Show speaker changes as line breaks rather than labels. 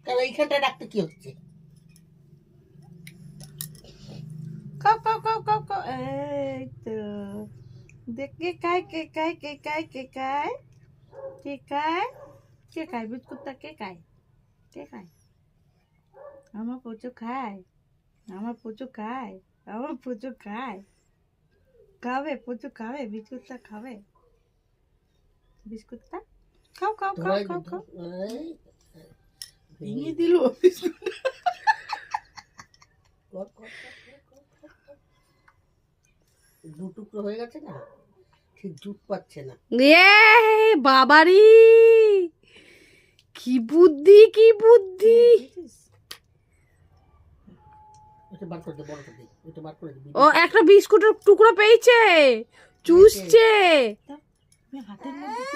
তাহলে এইখানটা রাখতে কি হচ্ছে?
খাও খাও খাও খাও খাও, এই তো দেখ কে খায় কে খায় কে খায় কে খায় কে খায় কে খায় বিস্কুটটা কে খায় কে খায়? আমার পুচু খায়, আমার পুচু খায়, আমার পুচু খায়। খাবে পুচু খাবে বিস্কুটটা খাবে, বিস্কুটটা খাও খাও খাও খাও খাও। ভেঙে দিল
দু টুকরো হয়ে গেছে না, ঠিক জুট পাচ্ছে না।
এ বাবারি কি বুদ্ধি কি বুদ্ধি!
এটা বার করে দে, বড় করে দে, এটা বার করে দে।
ও একটা বিস্কুটের টুকরো পেয়েছে, চুষছে। হাতের মধ্যে